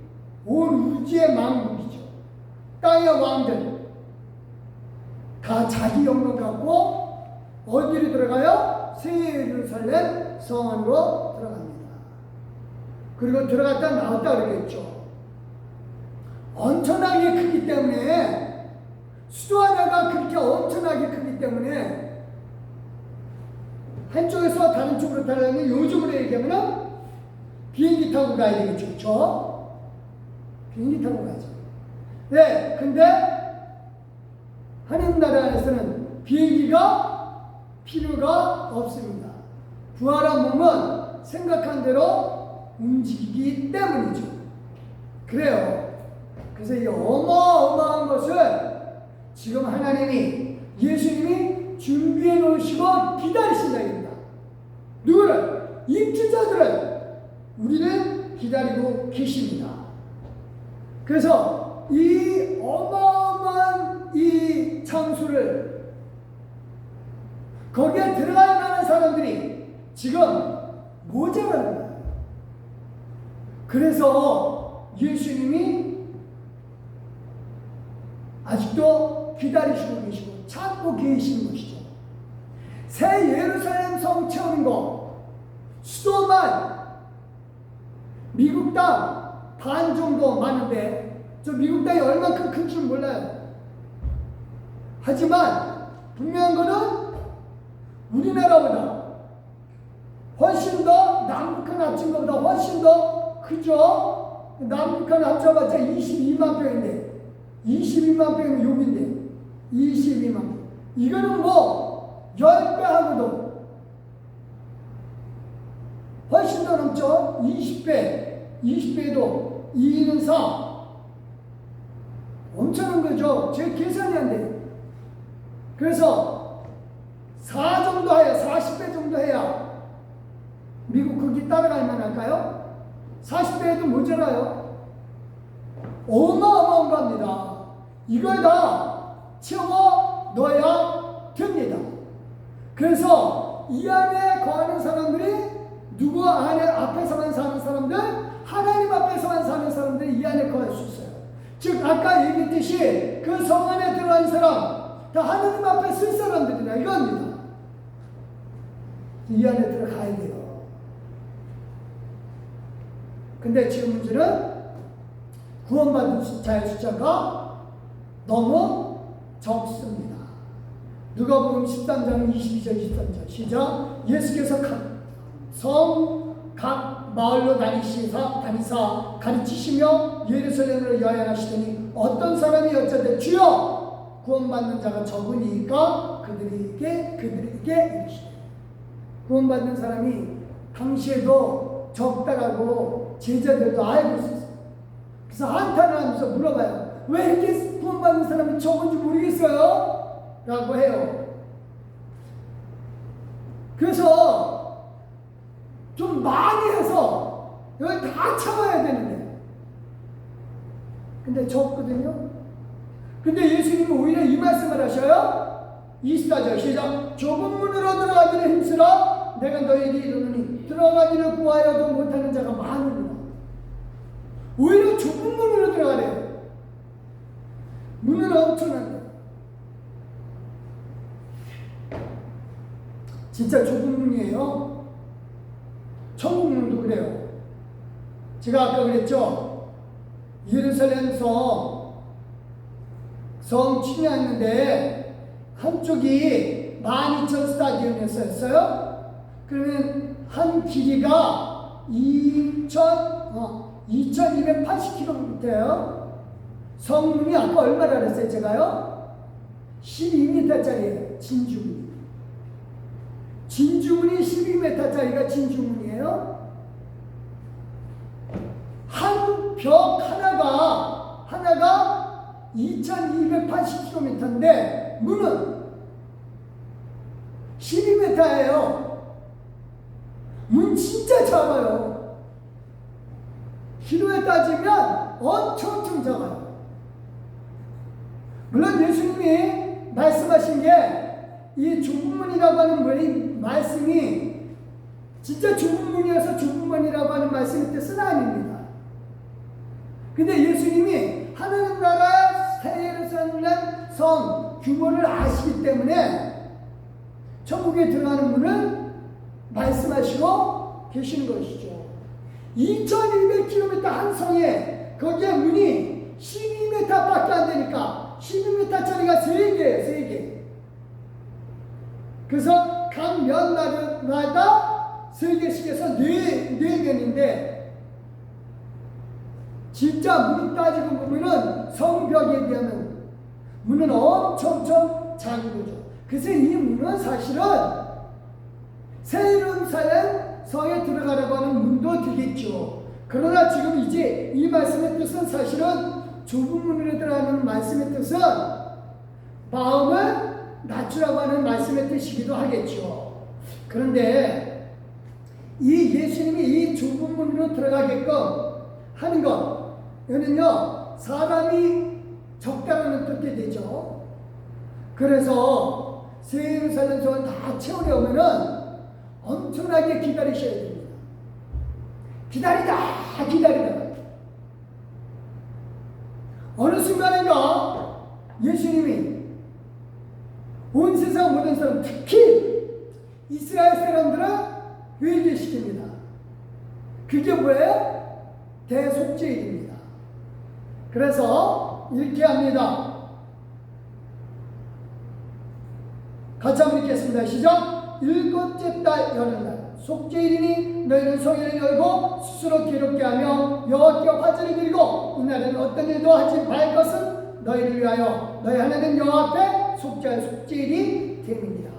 온 우주의 만국이죠. 땅의 왕들 다 자기 영광 갖고 어디로 들어가요? 새 예루살렘 성 안으로 들어갑니다. 그리고 들어갔다 나왔다 그러겠죠. 엄청나게 크기 때문에, 수도 하나가 그렇게 엄청나게 크기 때문에 한쪽에서 다른 쪽으로 가려면 요즘으로 얘기하면 비행기 타고 가야 되겠죠. 그렇죠? 비행기 타고 가죠. 네, 근데 하나님 나라에서는 비행기가 필요가 없습니다. 부활한 몸은 생각한 대로 움직이기 때문이죠. 그래요. 그래서 이 어마어마한 것을 지금 하나님이, 예수님이 준비해 놓으시고 기다리신다입니다. 누구를? 입주자들을, 우리를 기다리고 계십니다. 그래서 이 어마어마한 이 장소를, 거기에 들어갈 만한 사람들이 지금 모자라는 거예요. 그래서 예수님이 아직도 기다리시고 계시고 찾고 계시는 것이죠. 새 예루살렘 성 채우는 거, 수도만 미국 땅 반 정도 많은데, 저 미국 땅이 얼만큼 큰 줄 몰라요. 하지만 분명한 거는 우리나라보다 훨씬 더, 남북한 합친 것보다 훨씬 더 크죠. 남북한 합쳐봤자 22만 평인데, 22만 평이면 욕인데 22만 평. 이거는 뭐 10배 하고도 훨씬 더 넘죠. 20배도 2는 4. 엄청난 거죠. 제 계산이 안 돼요. 그래서 4 정도 해야, 40배 정도 해야 미국 거기 따라갈 만할까요? 40배 해도 모자라요. 어마어마한 겁니다. 이걸 다 채워 넣어야 됩니다. 그래서 이 안에 거하는 사람들이, 누구 안에 앞에서만 사는 사람들, 하나님 앞에서만 사는 사람들이 이 안에 거할 수 있어요. 즉 아까 얘기했듯이 그 성 안에 들어간 사람 다 하나님 앞에 쓸 사람들이다 이겁니다. 이 안에 들어가야 돼요. 근데 지금 문제는 구원받은 자의 숫자가 너무 적습니다. 누가복음 13장 22절 23절 시작. 예수께서 각 마을로 다니사 가르치시며 예루살렘으로 여행하시더니 어떤 사람이 여짜되 주여 구원받는 자가 적으니까 그들에게 이르시되. 구원받는 사람이 당시에도 적다라고 제자들도 알고 있었어요. 그래서 한탄을 하면서 물어봐요. 왜 이렇게 구원받는 사람이 적은지 모르겠어요? 라고 해요. 그래서 좀 많이 해서 이걸 다 참아야 되는데 근데 적거든요. 근데 예수님은 오히려 이 말씀을 하셔요. 24절 시작. 좁은 문으로 들어가기를 힘쓰라. 내가 너에게 이르노니 들어가기를 구하여도 못하는 자가 많으니라. 오히려 좁은 문으로 들어가래요. 문은 엄청난데 진짜 좁은 문이에요. 천국 문도 그래요. 제가 아까 그랬죠. 예루살렘 성 침략했는데 한쪽이 12,000 스타디움이었어요. 그러면 한 길이가 2,280km예요. 성문이 아까 얼마나 그랬어요? 제가요? 12m짜리예요. 진주문이 12m짜리가 진주문이에요. 한 벽 하나가 2,280km인데 문은 12m예요. 문 진짜 작아요. 키로에 따지면 엄청 작아요. 물론 예수님이 말씀하신 게 이 좁은 문이라고 하는 말씀이 진짜 좁은 문이어서 좁은 문이라고 하는 말씀의 뜻은 아닙니다. 근데 예수님이 하나님 나라 새 예루살렘 성 규모를 아시기 때문에 천국에 들어가는 문을 말씀하시고 계시는 것이죠. 2200km 한 성에 거기에 문이 12m밖에 안 되니까 12m짜리가 3개예요. 3개. 그래서 각 면마다 3개씩 해서 4견인데 진짜 문이 따지고 보면은 성벽에 비하면 문은 엄청 작은 거죠. 그래서 이 문은 사실은 새 예루살렘 성에 들어가려고 하는 문도 되겠죠. 그러나 지금 이제 이 말씀의 뜻은 사실은 좁은 문으로 들어가는 말씀의 뜻은 마음을 낮추라고 하는 말씀의 뜻이기도 하겠죠. 그런데 이 예수님이 이 좁은 문으로 들어가게끔 하는 것, 이거는요 사람이 적다라는 뜻이 되죠. 그래서 새 예루살렘 성을 다 채우려면은 엄청나게 기다리셔야 됩니다. 기다리다 어느 순간인가 예수님이 온 세상 모든 사람, 특히 이스라엘 사람들은 회개시킵니다. 그게 뭐예요? 대속죄일입니다. 그래서 이렇게 합니다. 같이 한번 읽겠습니다. 시작. 7째 달 여름날 속죄일이니 너희는 성회를 열고 스스로 괴롭게 하며 여호와께 화제를 드리고 이날에는 어떤 일도 하지 말 것은 너희를 위하여 너희 하나님 여호와 앞에 속죄할 속죄일이 됩니다.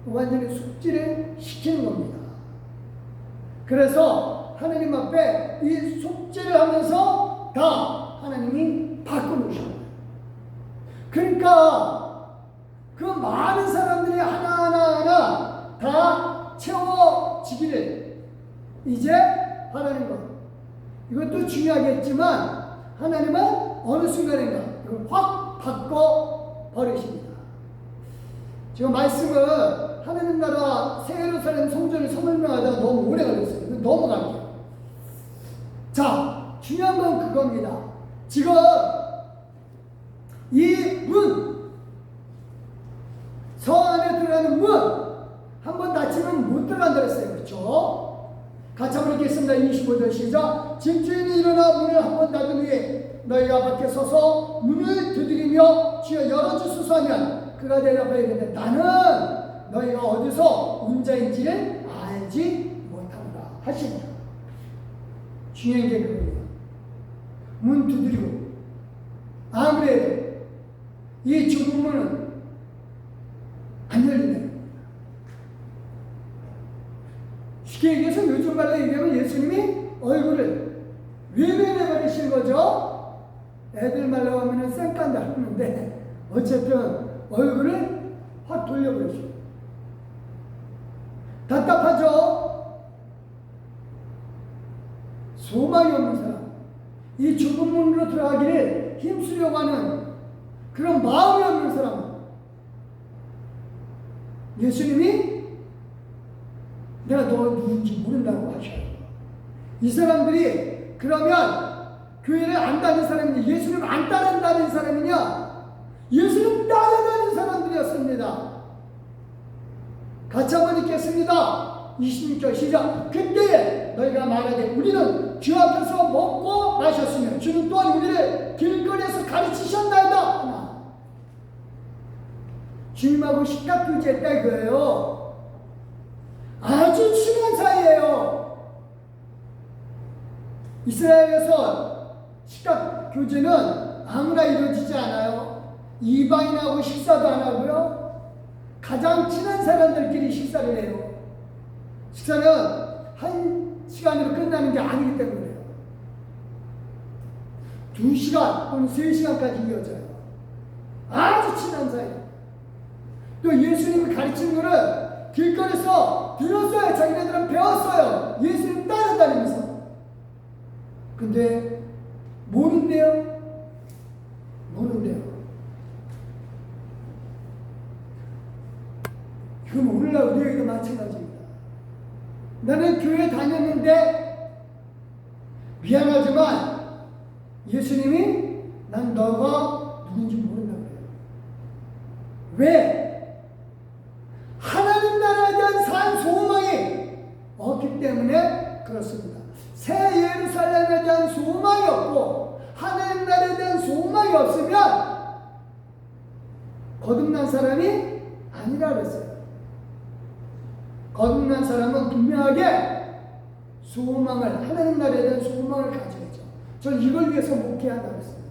완전히 속죄를 시키는 겁니다. 그래서 하나님 앞에 이 속죄를 하면서 다 하나님이 바꿔놓으셔요. 그러니까 그 많은 사람들이 하나하나 다 채워지기를 이제 바라는 것. 이것도 중요하겠지만 하나님은 어느 순간인가 이걸 확 바꿔버리십니다. 지금 말씀을 하나님 나라 새 예루살렘 성전을 설명하다가 너무 오래 걸렸어요. 넘어갈게요. 자, 중요한 건 그겁니다. 지금 이 문, 성 안에 들어가는 문, 한번 닫히면 못 들어간다 그랬어요. 그렇죠? 같이 한번 읽겠습니다. 25절 시작. 집주인이 일어나 문을 한번 닫은 후에 너희가 밖에 서서 문을 두드리며 주여 열어주소서 하면 그가 대답하여 이르되 나는 너희가 어디서 온 자인지를 알지 못한다 하시니라. 중요한 게 그거예요. 문 두드리고 아무래도 이 좁은 문은 안 열리네. 쉽게 얘기해서 요즘 말로 얘기하면 예수님이 얼굴을 외면해버리신 거죠. 애들 말로 하면 쌩깐다 하는데 어쨌든 얼굴을 확 돌려버리죠. 답답하죠. 소망이 없는 사람, 이 좁은 문으로 들어가기를 힘쓰려고 하는 그런 마음이 없는 사람, 예수님이 내가 너 누군지 모른다고 하셔요. 이 사람들이 그러면 교회를 안 다니는 사람이냐, 예수님 안 따른다는 사람이냐, 예수님 따라다니는 사람들이었습니다. 같이 한번 읽겠습니다. 26절 시작. 그때 너희가 말하되 우리는 주 앞에서 먹고 마셨으며 주는 또한 우리를 길거리에서 가르치셨나이다 하나. 주님하고 식탁교제했다 이거예요. 아주 친한 사이예요. 이스라엘에서 식탁교제는 아무나 이루어지지 않아요. 이방인하고 식사도 안 하고요. 가장 친한 사람들끼리 식사를 해요. 식사는 한 시간으로 끝나는 게 아니기 때문에요. 2시간 또는 3시간까지 이어져요. 아주 친한 사이. 또 예수님이 가르치는 거를 길거리에서 들었어요. 자기네들은 배웠어요. 예수님 따라다니면서. 근데 모른대요. 모른대요. 이건 오늘날 우리에게도 마찬가지입니다. 나는 교회 다녔는데 미안하지만 예수님이 난 너가 누군지 모른다고 해요. 왜? 하나님 나라에 대한 산 소망이 없기 때문에 그렇습니다. 새 예루살렘에 대한 소망이 없고 하나님 나라에 대한 소망이 없으면 거듭난 사람이 아니라 그랬어요. 거듭난 사람은 분명하게 소망을, 하나님 나라에 대한 소망을 가지고 있죠. 전 이걸 위해서 목회한다고 했습니다.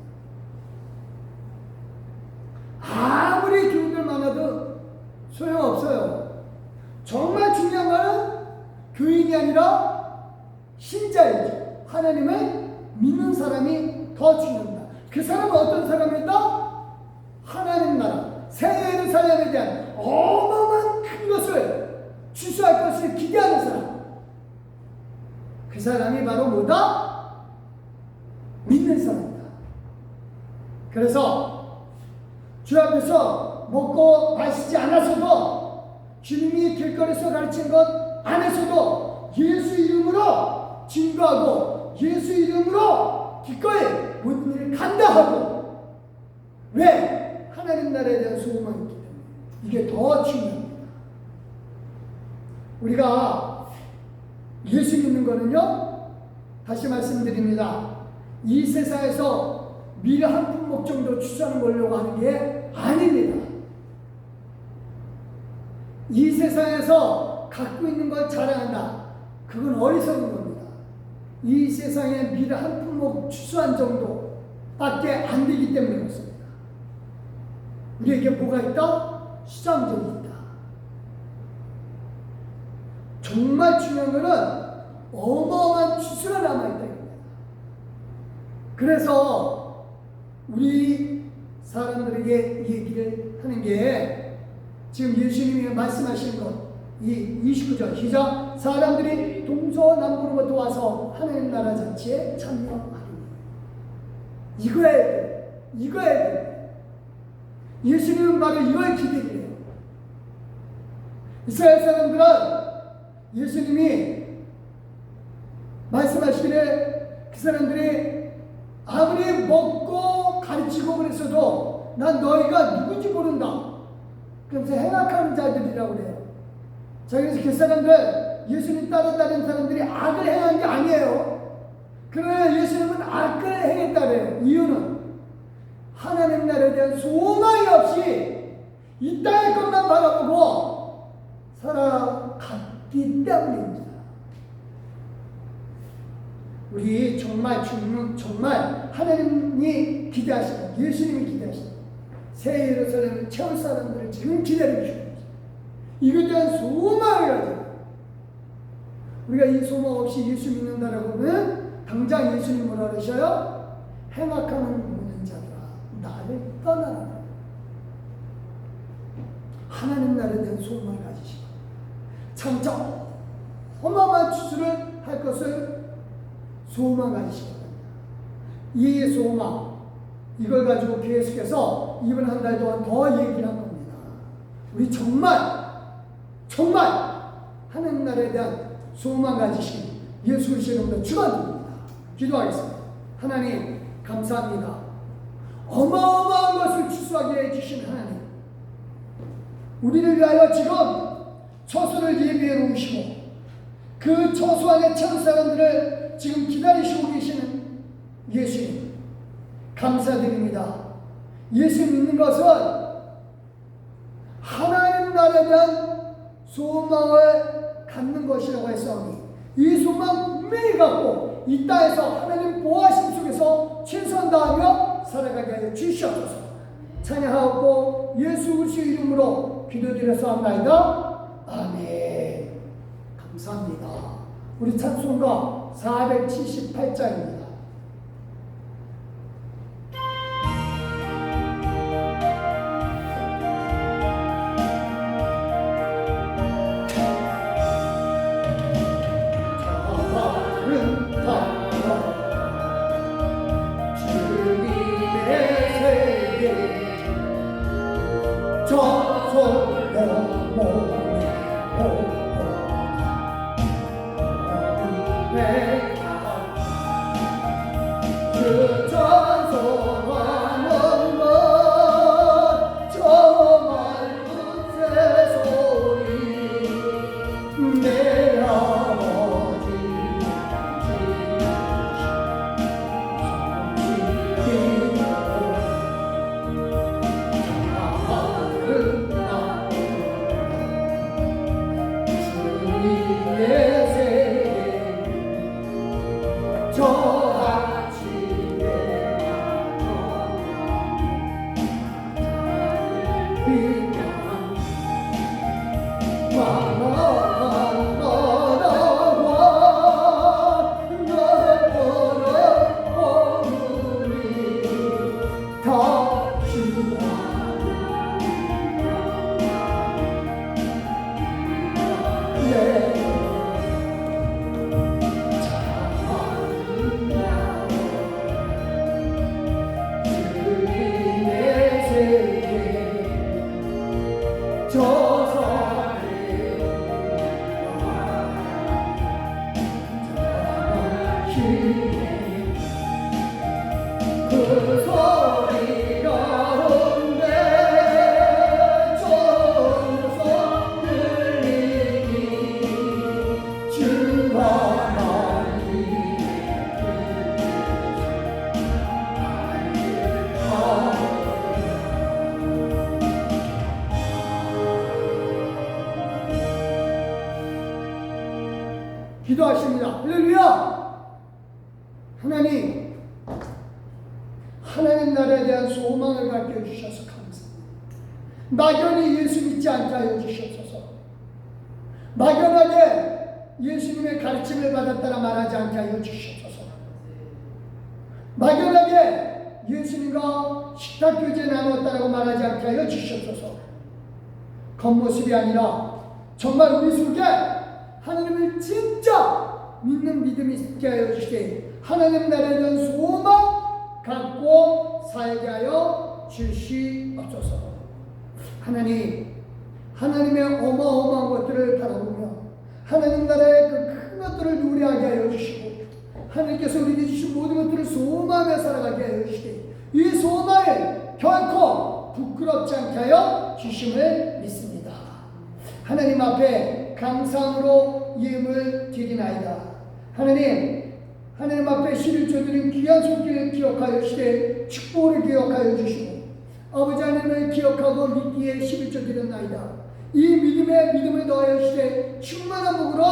아무리 교인들 많아도 소용없어요. 정말 중요한 것은 교인이 아니라 신자이죠. 하나님을 믿는 사람이 더 중요합니다. 그 사람은 어떤 사람이다? 하나님 나라, 새 예루살렘에 대한 어마어마한 큰 것을 취소할 것을 기대하는 사람. 그 사람이 바로 뭐다? 믿는 사람이다. 그래서 주 앞에서 먹고 마시지 않았어도 주님이 길거리에서 가르친 것 안에서도 예수 이름으로 증거하고 예수 이름으로 기꺼이 모든 일을 감당하고. 왜? 하나님 나라에 대한 소망이 있기 때문에. 이게 더 중요합니다. 우리가 예수 믿는 거는요, 다시 말씀드립니다. 이 세상에서 미래 한 품목 정도 추수하는 걸로 하는 게 아닙니다. 이 세상에서 갖고 있는 걸 자랑한다. 그건 어리석은 겁니다. 이 세상에 미래 한 품목 추수한 정도밖에 안 되기 때문에 그렇습니다. 우리에게 뭐가 있다? 수장적이 있다. 정말 중요한 것은 어마어마한 추수가 남아있다. 그래서 우리 사람들에게 얘기를 하는 게 지금 예수님이 말씀하시는 것, 이 29절 시작. 사람들이 동서남북으로부터 와서 하나님 나라 잔치에 참여하리니. 이거야 돼. 이거야 돼. 예수님은 바로 이걸 기대를 해요. 이스라엘 사람들은 예수님이 말씀하시기를 그 사람들이 아무리 먹고 가르치고 그랬어도 난 너희가 누군지 모른다. 그러면서 행악하는 자들이라고 그래요. 자, 그래서 그 사람들, 예수님 따라다니는 사람들이 악을 행한 게 아니에요. 그러나 예수님은 악을 행했다래요. 이유는 하나님 나라에 대한 소망이 없이 이 땅의 것만 바라보고 살아갔기 때문입니다. 우리 정말 하나님이 기대하시는, 예수님이 기대하시는 새 예루살렘을 채울 사람들을 지금 기다리고 계십니다. 이것에 대한 소망을 가지고 우리가 이 소망 없이 예수 믿는다라고 하면 당장 예수님 뭐라 그러셔요? 행악하는 모든 자들아 나를 떠나라. 하나님 나라에 대한 소망을 가지시고 참자 어마어마한 추수를 할 것을 소망 가지시고 이 소망 이걸 가지고 계속해서 이번 한 달 동안 더 얘기를 한 겁니다. 우리 정말 하나님 나라에 대한 소망 가지신 예수 그리스도의 이름으로 축원드립니다. 기도하겠습니다. 하나님 감사합니다. 어마어마한 것을 추수하게 해주신 하나님, 우리를 위하여 지금 처소를 예비해 놓으시고 그 처소 안에 찬 사람들을 지금 기다리시고 계시는 예수님 감사드립니다. 예수 믿는 것은 하나님 나라에 대한 소망을 갖는 것이라고 했사오니 이 소망 분명히 갖고 이 땅에서 하나님 보호하심 속에서 최선 다하며 살아가게 하여 주시옵소서. 찬양하고 예수 그리스도의 이름으로 기도드렸사옵나이다. 아멘. 감사합니다. 우리 찬송가 478장입니다. 기도하십니다. 할렐루야! 하나님 나라에 대한 소망을 갖게 해주셔서 감사합니다. 막연히 예수 믿지 않게 하여 주시옵소서. 막연하게 예수님의 가르침을 받았다라 말하지 않게 하여 주시옵소서. 막연하게 예수님과 식탁교제 나누었다라고 말하지 않게 하여 주시옵소서. 겉모습이 아니라 정말 우리 속에 하나님을 진짜 믿는 믿음이 있게 하여 주시되 하나님 나라에 대한 소망 갖고 살게 하여 주시옵소서. 하나님의 어마어마한 것들을 바라보며 하나님 나라의 그 큰 것들을 누리하게 하여 주시고 하나님께서 우리에게 주신 모든 것들을 소망하며 살아가게 하여 주시되 이 소망을 결코 부끄럽지 않게 하여 주심을 믿습니다. 하나님 앞에 감사함으로 예물 드리나이다. 하나님 앞에 11조 드린 귀한 손길을 기억하여 시대 축복을 기억하여 주시고 아버지 하나님을 기억하고 믿기에 11조 드렸나이다. 이 믿음에 믿음을 더하여 시대 충만한 복으로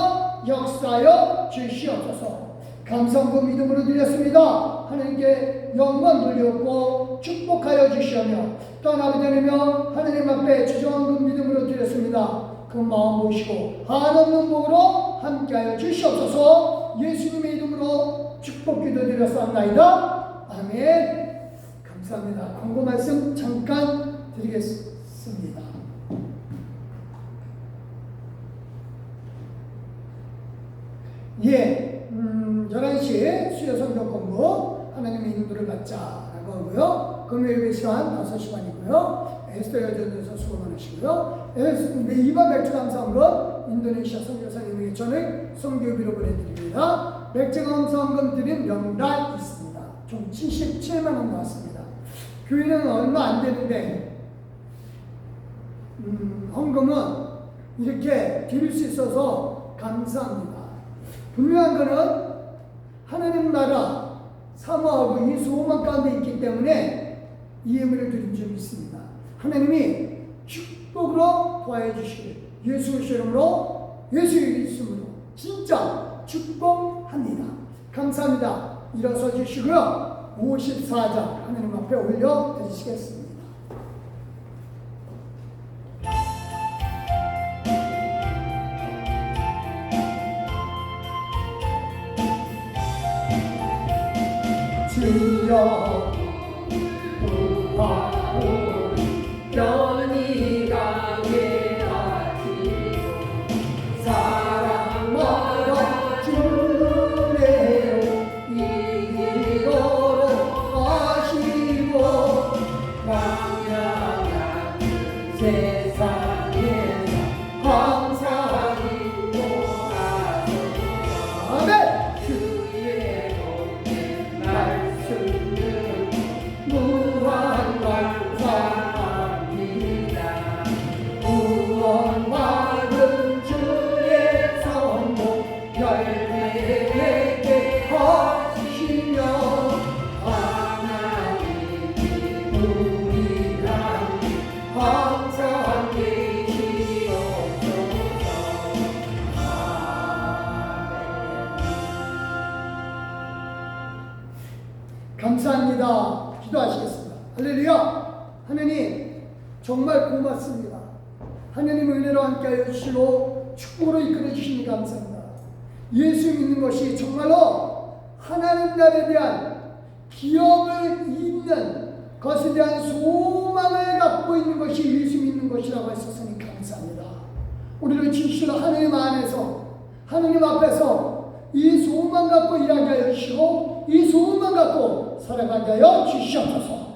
역사하여 주시옵소서. 감사함과 믿음으로 드렸습니다. 하나님께 영광 돌렸고 축복하여 주시오며 또한 아버지 하나님 앞에 주저앉은 믿음으로 드렸습니다. 그 마음 모시고 한없는 복으로 함께하여 주시옵소서. 예수님의 이름으로 축복 기도드렸사옵나이다. 아멘. 감사합니다. 광고 말씀 잠깐 드리겠습니다. 예, 11시에 수요 성경 공부 하나님의 인도를 받자라고 하고요. 금요일 시간 5시 반이고요. 에스더 여전에서 수고 많으시고요. 이번 맥주 감사원금 인도네시아 선교사님에게 전액 선교비로 보내드립니다. 맥주 감사원금 드린 명단 있습니다. 총 77만 원 나왔습니다. 교회는 얼마 안 되는데 헌금은 이렇게 드릴 수 있어서 감사합니다. 분명한 것은 하나님 나라 사모하고 이 소망 가운데 있기 때문에 이 예물을 드린 점이 있습니다. 하나님이 축복으로 도와해 주시길 예수 이름으로 예수의 이름으로 진짜 축복합니다. 감사합니다. 일어서 주시고요. 54장 하나님 앞에 올려 드리시겠습니다. 주여 구하오 편히 가게 하시고 사랑 멀어 주래요 이기도록 하시고 광야같은 세상에서 항상 인도하소서. 아멘. 주의 복의 말씀을 무한 감사합니다. 구원받은 주의 성공 열매 맺게 하시며 하나님이 우리랑 항상 계시옵소서. 감사합니다. 기도하시겠습니다. 할렐루야. 하나님 정말 고맙습니다. 하나님 은혜로 함께하여 주시고 축복으로 이끌어 주시니 감사합니다. 예수 믿는 것이 정말로 하나님 나라에 대한 기업을 잇는 것에 대한 소망을 갖고 있는 것이 예수 믿는 것이라고 했었으니 감사합니다. 우리를 진실로 하나님 안에서 하나님 앞에서 이 소망 갖고 일하게 하여 주시고 이 소망 갖고 살아가게 하여 주시옵소서.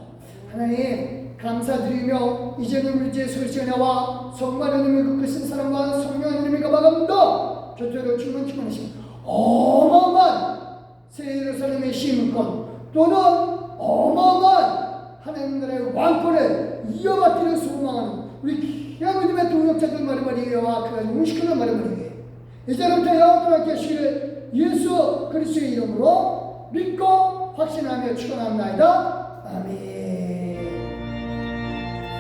하나님 감사드리며 이제는 우리 주 예수 나와 성만 하나님의 그 크신 사랑과 성령 하나님의 가방함도 저절로 충만 충만하신 어마어마한 새 예루살렘의 시민권 또는 어마어마한 하나님 나라의 왕권을 이어받기를 소망하는 우리 귀한 믿음의 동역자들 말이와 그가 용식하는 말이에 이제부터 영원하게 하시기를 예수 그리스도의 이름으로 믿고 확신하며 축원합니다. 아멘.